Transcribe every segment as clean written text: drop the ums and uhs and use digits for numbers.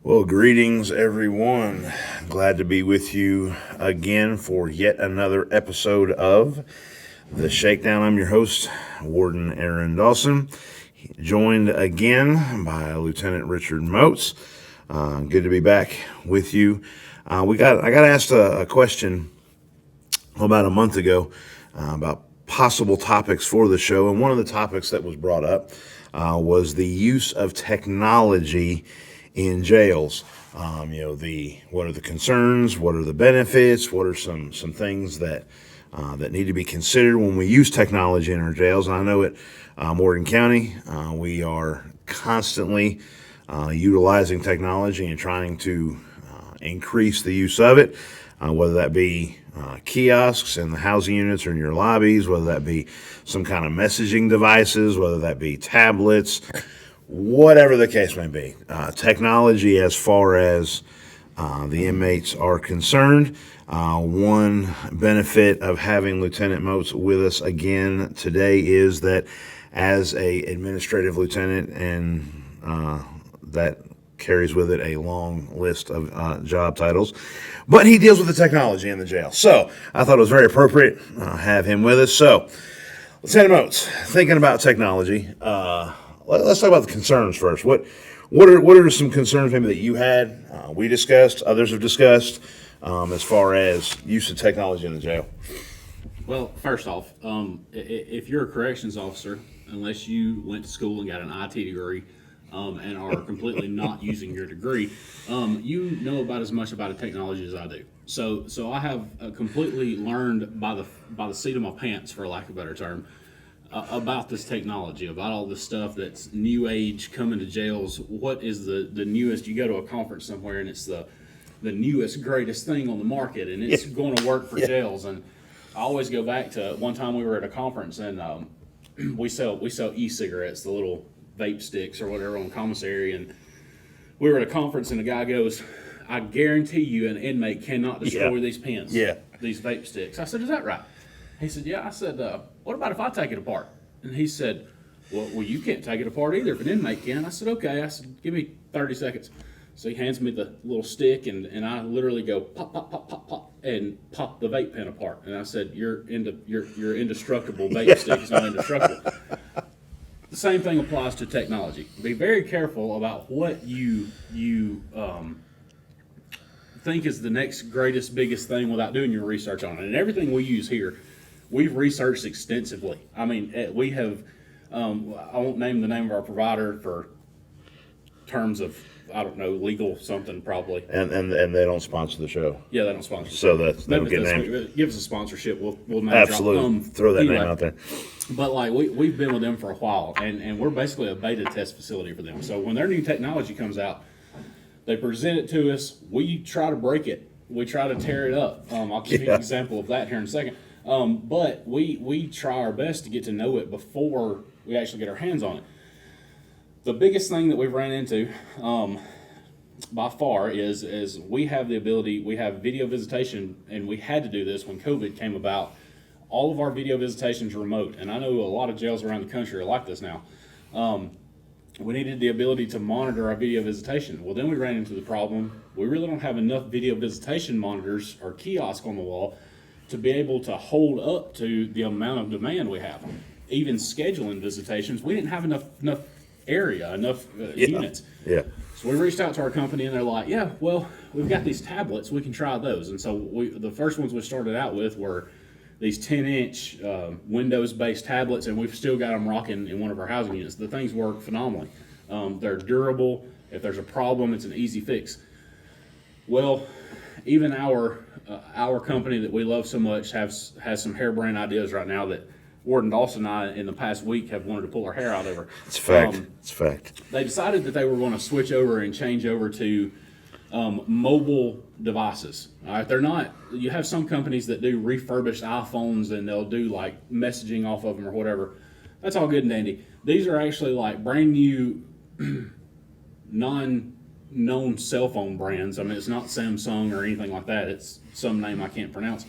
Well, greetings, everyone. Glad to be with you again for yet another episode of the Shakedown. I'm your host, Warden Dawson, joined again by Lieutenant Richard Moats. Good to be back with you. I got asked a question about a month ago about possible topics for the show, and one of the topics that was brought up was the use of technology in jails. What are the concerns? What are the benefits? What are some things that need to be considered when we use technology in our jails? And I know at Morgan County, we are constantly utilizing technology and trying to increase the use of it, whether that be kiosks in the housing units or in your lobbies, whether that be some kind of messaging devices, whether that be tablets, whatever the case may be. Technology as far as the inmates are concerned. One benefit of having Lieutenant Moats with us again today is that as a administrative lieutenant, and that carries with it a long list of job titles, but he deals with the technology in the jail. So I thought it was very appropriate to have him with us. So, Lieutenant Moats, thinking about technology, let's talk about the concerns first. What are some concerns maybe that you had, we discussed, others have discussed, as far as use of technology in the jail? Well, first off, if you're a corrections officer, unless you went to school and got an IT degree, and are completely not using your degree, you know about as much about the technology as I do. So I have completely learned by the seat of my pants, for lack of a better term, about this technology, about all this stuff that's new age coming to jails. What is the newest? You go to a conference somewhere and it's the newest, greatest thing on the market, and it's going to work for jails. And I always go back to one time we were at a conference, and we sell e-cigarettes, the little vape sticks or whatever, on commissary. And we were at a conference, and a guy goes, "I guarantee you an inmate cannot destroy these pens, these vape sticks." I said, "Is that right?" He said, "Yeah." I said, "What about if I take it apart?" And he said, well, you can't take it apart either if an inmate can." I said, "Okay." I said, "Give me 30 seconds. So he hands me the little stick, and I literally go pop, pop, pop, pop, pop, and pop the vape pen apart. And I said, You're indestructible vape stick. It's not indestructible." The same thing applies to technology. Be very careful about what you think is the next greatest, biggest thing without doing your research on it. And everything we use here, we've researched extensively. I mean, we have, I won't name the name of our provider for terms of, I don't know, legal something probably. And they don't sponsor the show. Yeah, they don't sponsor. So they don't get named. Give us a sponsorship. We'll name Absolutely. drop. Throw that name out there. But like we've been with them for a while, and we're basically a beta test facility for them. So when their new technology comes out, they present it to us. We try to break it. We try to tear it up. I'll give you an example of that here in a second. But we try our best to get to know it before we actually get our hands on it. The biggest thing that we've ran into, by far, is we have the ability. We have video visitation, and we had to do this when COVID came about. All of our video visitations are remote, and I know a lot of jails around the country are like this now. We needed the ability to monitor our video visitation. Well, then we ran into the problem. We really don't have enough video visitation monitors or kiosks on the wall to be able to hold up to the amount of demand we have. Even scheduling visitations, we didn't have enough area, enough units. Yeah. So we reached out to our company, and they're like, "Yeah, well, we've got these tablets. We can try those." And so the first ones we started out with were these 10-inch Windows-based tablets, and we've still got them rocking in one of our housing units. The things work phenomenally. They're durable. If there's a problem, it's an easy fix. Well, even our company that we love so much has some harebrained ideas right now that Warden Dawson and I, in the past week, have wanted to pull our hair out over. It's fact. It's fact. They decided that they were going to switch over and change over to mobile devices. All right, they're not. You have some companies that do refurbished iPhones, and they'll do like messaging off of them or whatever. That's all good and dandy. These are actually like brand new, non-known cell phone brands. I mean, it's not Samsung or anything like that. It's some name I can't pronounce.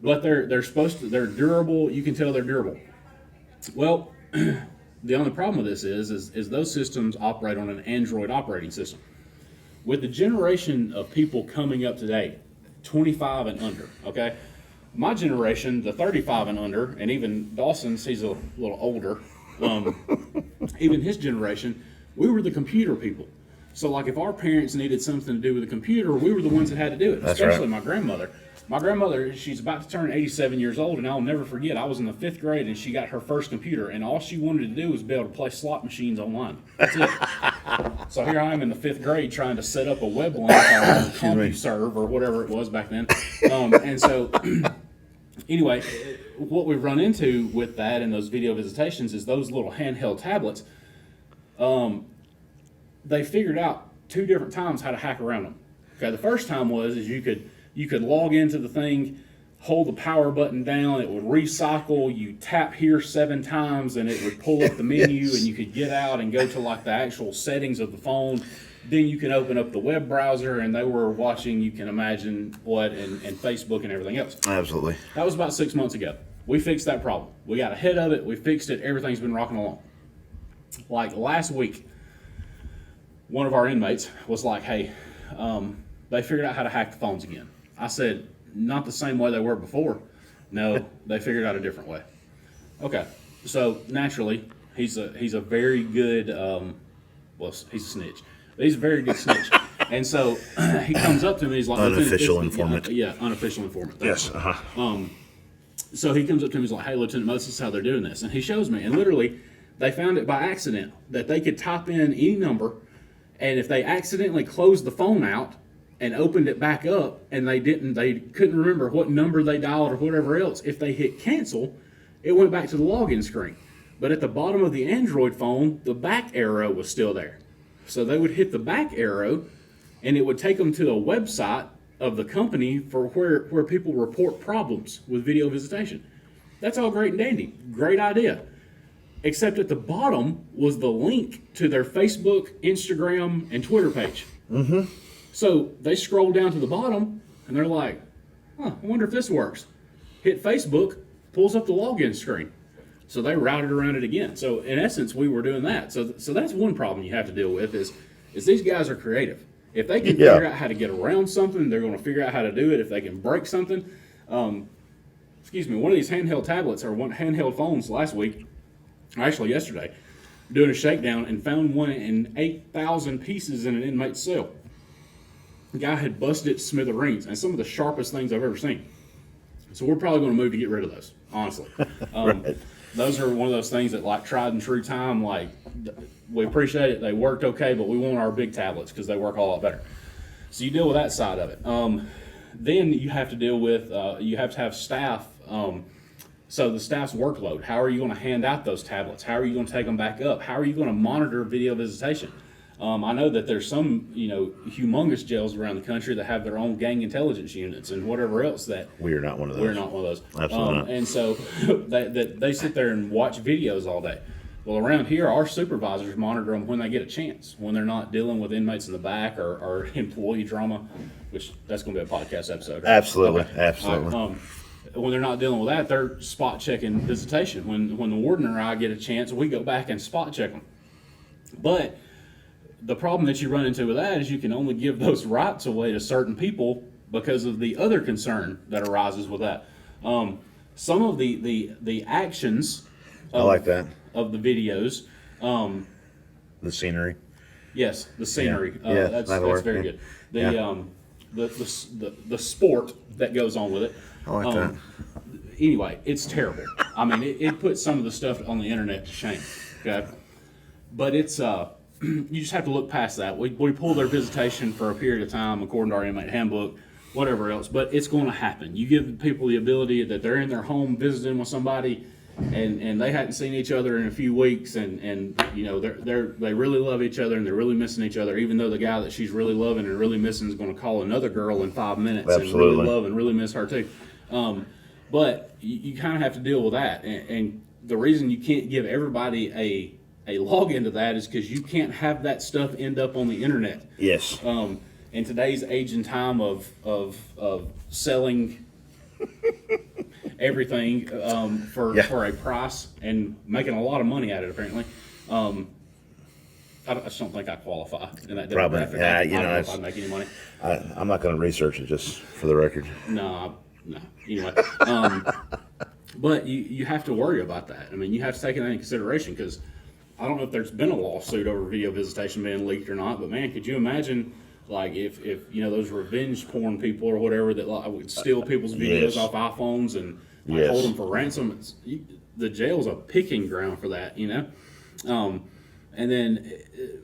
But they're durable. You can tell they're durable. Well, the only problem with this is those systems operate on an Android operating system. with the generation of people coming up today, 25 and under, okay? My generation, the 35 and under, and even Dawson's, he's a little older, even his generation, we were the computer people. So, like, if our parents needed something to do with a computer, we were the ones that had to do it, That's especially right. my grandmother. My grandmother, she's about to turn 87 years old, and I'll never forget, I was in the 5th grade, and she got her first computer, and all she wanted to do was be able to play slot machines online. That's it. So here I am in the 5th grade trying to set up a web link on CompuServe or whatever it was back then. And so, anyway, what we've run into with that and those video visitations is those little handheld tablets. They figured out 2 different times how to hack around them. Okay, the first time was you could log into the thing, hold the power button down, it would recycle, you tap here 7 times and it would pull up the menu and you could get out and go to like the actual settings of the phone. Then you can open up the web browser and they were watching, you can imagine what, and Facebook and everything else. Absolutely. That was about 6 months ago. We fixed that problem. We got ahead of it, we fixed it, everything's been rocking along. Like last week, one of our inmates was like, hey, they figured out how to hack the phones again. I said, not the same way they were before. No, they figured out a different way. Okay, so naturally, he's a very good, well, he's a snitch. But he's a very good snitch. And so he comes up to me, he's like, unofficial informant. Yeah, unofficial informant. Yes. So he comes up to me, he's like, hey, Lieutenant Moats, this is how they're doing this. And he shows me, and literally, they found it by accident, that they could type in any number, and if they accidentally closed the phone out and opened it back up, and they couldn't remember what number they dialed or whatever else, if they hit cancel, it went back to the login screen. But at the bottom of the Android phone, the back arrow was still there. So they would hit the back arrow, and it would take them to a website of the company for where people report problems with video visitation. That's all great and dandy. Great idea. Except at the bottom was the link to their Facebook, Instagram, and Twitter page. Mm-hmm. So they scroll down to the bottom, and they're like, I wonder if this works. Hit Facebook, pulls up the login screen. So they routed around it again. So in essence, we were doing that. So that's one problem you have to deal with is these guys are creative. If they can figure out how to get around something, they're going to figure out how to do it. If they can break something, one of these handheld tablets or handheld phones last week, actually yesterday, doing a shakedown and found one in 8,000 pieces in an inmate's cell. The guy had busted it to smithereens, and some of the sharpest things I've ever seen. So we're probably going to move to get rid of those, honestly. Right. Those are one of those things that, like, tried and true time, like, we appreciate it, they worked okay, but we want our big tablets because they work a lot better. So you deal with that side of it. Then you have to deal with, you have to have staff. So the staff's workload. How are you going to hand out those tablets? How are you going to take them back up? How are you going to monitor video visitation? I know that there's some, humongous jails around the country that have their own gang intelligence units and whatever else that We are not one of those. we're not one of those. Absolutely not. And so they sit there and watch videos all day. Well, around here, our supervisors monitor them when they get a chance, when they're not dealing with inmates in the back or employee drama, which that's going to be a podcast episode. Right? Absolutely. Okay. Absolutely. All right, when they're not dealing with that, they're spot checking visitation. When the warden or I get a chance, we go back and spot check them. But the problem that you run into with that is you can only give those rights away to certain people because of the other concern that arises with that. Some of the actions I like that. of the videos. The scenery. Yes, the scenery. Yeah, that's that'll work. very good. The sport that goes on with it. I like that. Anyway, it's terrible. I mean, it puts some of the stuff on the internet to shame. Okay, but it's you just have to look past that. We pull their visitation for a period of time according to our inmate handbook, whatever else. But it's going to happen. You give people the ability that they're in their home visiting with somebody, and they hadn't seen each other in a few weeks, and they really love each other and they're really missing each other. Even though the guy that she's really loving and really missing is going to call another girl in 5 minutes Absolutely. and really love and really miss her too. But you kind of have to deal with that, and the reason you can't give everybody a login to that is because you can't have that stuff end up on the internet. Yes. In today's age and time of selling everything for a price and making a lot of money at it, apparently, a I just don't think I qualify in that Probably. demographic. Yeah, I you don't know, know if I'd make any money. I'm not going to research it, just for the record. No. Anyway, but you have to worry about that. I mean, you have to take that into consideration because I don't know if there's been a lawsuit over video visitation being leaked or not. But man, could you imagine? Like if those revenge porn people or whatever that would steal people's videos off iPhones and hold them for ransom, the jail's a picking ground for that, And then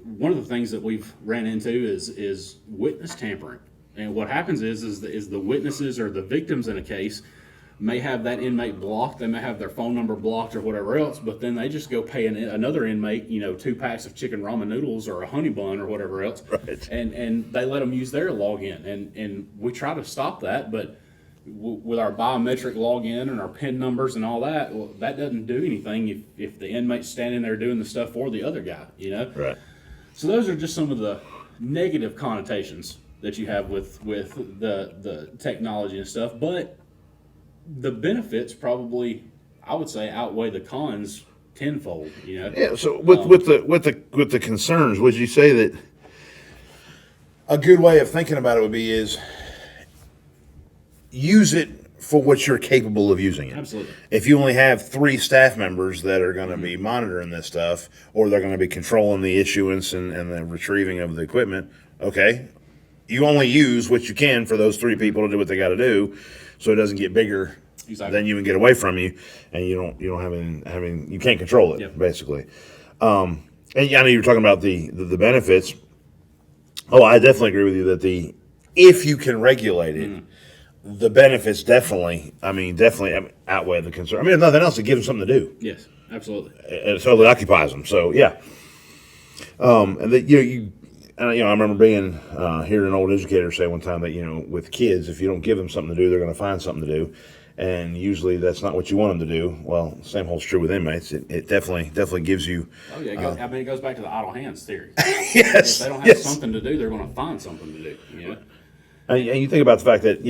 one of the things that we've ran into is witness tampering. And what happens is the witnesses or the victims in a case may have that inmate blocked. They may have their phone number blocked or whatever else, but then they just go pay another inmate, 2 packs of chicken ramen noodles or a honey bun or whatever else, right. and they let them use their login. And we try to stop that, but with our biometric login and our PIN numbers and all that, well, that doesn't do anything if the inmate's standing there doing the stuff for the other guy, Right. So those are just some of the negative connotations that you have with the technology and stuff, but the benefits probably, I would say, outweigh the cons tenfold. Yeah. So with the concerns, would you say that a good way of thinking about it would be is use it for what you're capable of using it. Absolutely. If you only have 3 staff members that are going to be monitoring this stuff, or they're going to be controlling the issuance and the retrieving of the equipment, okay, you only use what you can for those 3 people to do what they got to do, so it doesn't get bigger than you and get away from you, and you don't having you can't control it basically. And I know you were talking about the benefits. Oh, I definitely agree with you that if you can regulate it. The benefits definitely outweigh the concern. I mean, if nothing else, it gives them something to do. Yes, absolutely. It totally occupies them. So yeah. And I remember being hearing an old educator say one time that with kids, if you don't give them something to do, they're going to find something to do, and usually that's not what you want them to do. Well, same holds true with inmates. It definitely gives you. Oh yeah, it goes back to the idle hands theory. Yes. If they don't have something to do, they're going to find something to do. And you think about the fact that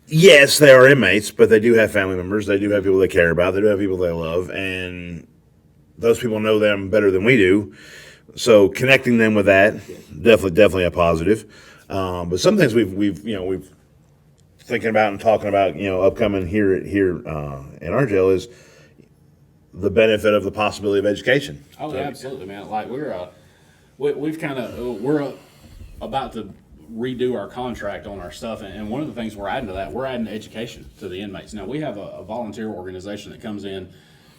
yes, they are inmates, but they do have family members. They do have people they care about. They do have people they love, and those people know them better than we do. So connecting them with that, definitely a positive. But some things we've thinking about and talking about, upcoming here in our jail is the benefit of the possibility of education. Oh, so, absolutely, man. Like we're about to redo our contract on our stuff, and one of the things we're adding to that, we're adding education to the inmates. Now we have a volunteer organization that comes in.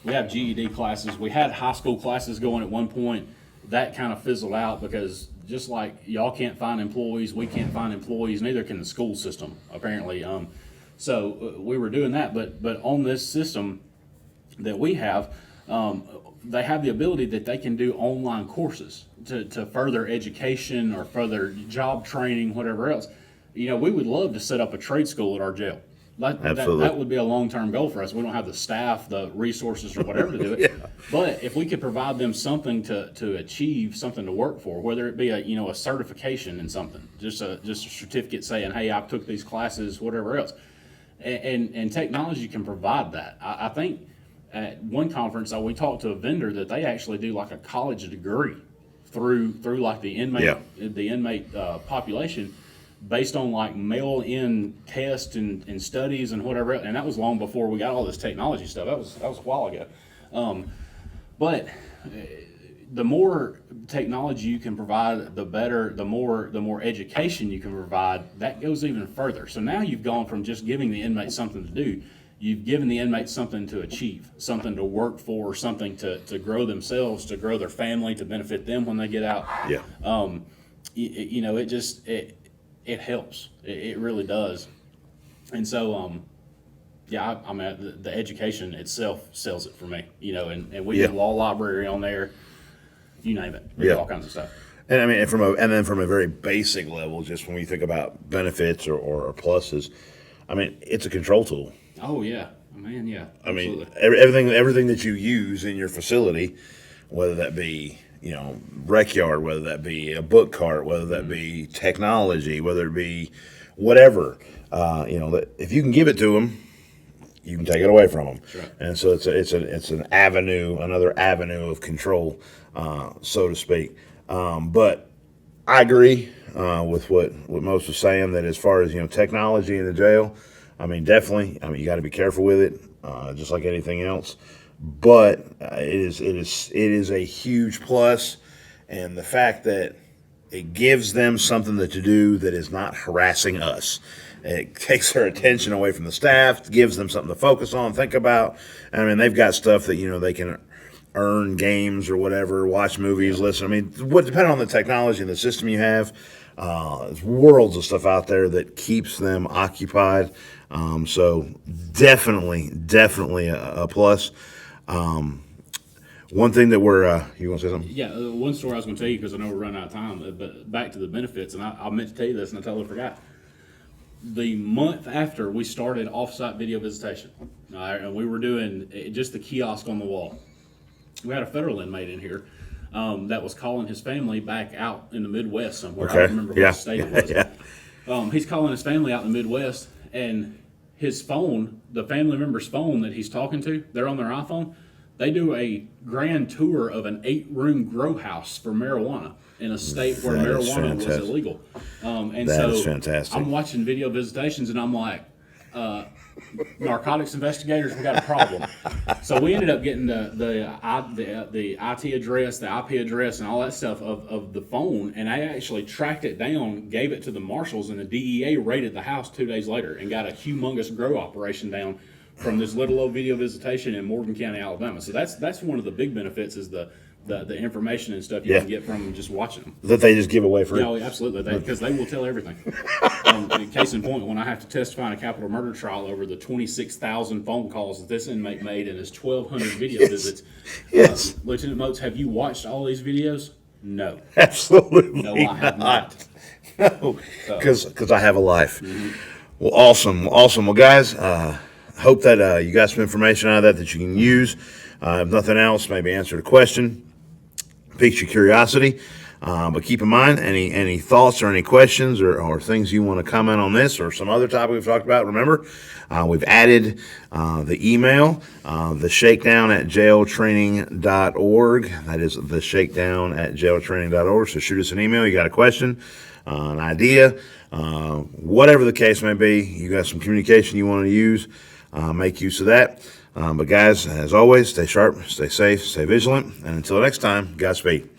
We have GED classes. We had high school classes going at one point. That kind of fizzled out because just like y'all can't find employees, we can't find employees. Neither can the school system apparently. So we were doing that, but on this system that we have, they have the ability that they can do online courses to further education or further job training, whatever else. We would love to set up a trade school at our jail. That would be a long-term goal for us. We don't have the staff, the resources, or whatever to do it. Yeah. But if we could provide them something to achieve, something to work for, whether it be a certification in something, just a certificate saying, hey, I took these classes, whatever else, and technology can provide that. I think at one conference we talked to a vendor that they actually do like a college degree through like the inmate population, based on like mail-in tests and studies and whatever, and that was long before we got all this technology stuff. That was a while ago. But the more technology you can provide, the better. The more education you can provide, that goes even further. So now you've gone from just giving the inmates something to do. You've given the inmates something to achieve, something to work for, something to grow themselves, to grow their family, to benefit them when they get out. Yeah. It helps. It really does. And so, the education itself sells it for me, and we have law library on there, you name it. We do all kinds of stuff. And I mean, from a very basic level, just when we think about benefits or pluses, I mean, it's a control tool. Oh yeah, man, yeah. Absolutely. I mean, everything that you use in your facility, whether that be rec yard, whether that be a book cart, whether that be technology, whether it be whatever, if you can give it to them, you can take it away from them. Right. And so it's an avenue, another avenue of control, so to speak. But I agree with what Moats was saying, that as far as, technology in the jail, I mean, definitely, you got to be careful with it, just like anything else. But it is a huge plus, and the fact that it gives them something to do that is not harassing us. It takes their attention away from the staff, gives them something to focus on, think about. I mean, they've got stuff that, they can earn games or whatever, watch movies, listen. I mean, depending on the technology and the system you have, there's worlds of stuff out there that keeps them occupied. So definitely a plus. One thing that you want to say something? Yeah, one story I was going to tell you, because I know we're running out of time, but back to the benefits, and I meant to tell you this and I totally forgot. The month after we started off-site video visitation, and we were doing just the kiosk on the wall, we had a federal inmate in here that was calling his family back out in the Midwest somewhere. Okay. I don't remember what state it was. Yeah. He's calling his family out in the Midwest, and his phone, the family member's phone that he's talking to, they're on their iPhone. They do a grand tour of an 8-room grow house for marijuana in a state where marijuana was illegal. And that so is fantastic. I'm watching video visitations, and I'm like, narcotics investigators, we got a problem. So we ended up getting the IT address, the IP address, and all that stuff of the phone, and I actually tracked it down, gave it to the marshals, and the DEA raided the house 2 days later and got a humongous grow operation down from this little old video visitation in Morgan County, Alabama. So that's one of the big benefits, is the information and stuff you can get from just watching them. That they just give away for Yeah, absolutely, because they will tell everything. Case in point, when I have to testify in a capital murder trial over the 26,000 phone calls that this inmate made and his 1,200 video visits. Yes. Lieutenant Moats, have you watched all these videos? No. Absolutely. No, I have not. No, because I have a life. Mm-hmm. Well, awesome. Well, guys, hope that you got some information out of that you can use. If nothing else, maybe answer the question, piques your curiosity. But keep in mind, any thoughts or any questions or things you want to comment on this or some other topic we've talked about, remember, we've added the email, the shakedown at jailtraining.org. That is the shakedown at jailtraining.org. So shoot us an email. You got a question, an idea, whatever the case may be. You got some communication you want to use, make use of that. But guys, as always, stay sharp, stay safe, stay vigilant, and until next time, Godspeed.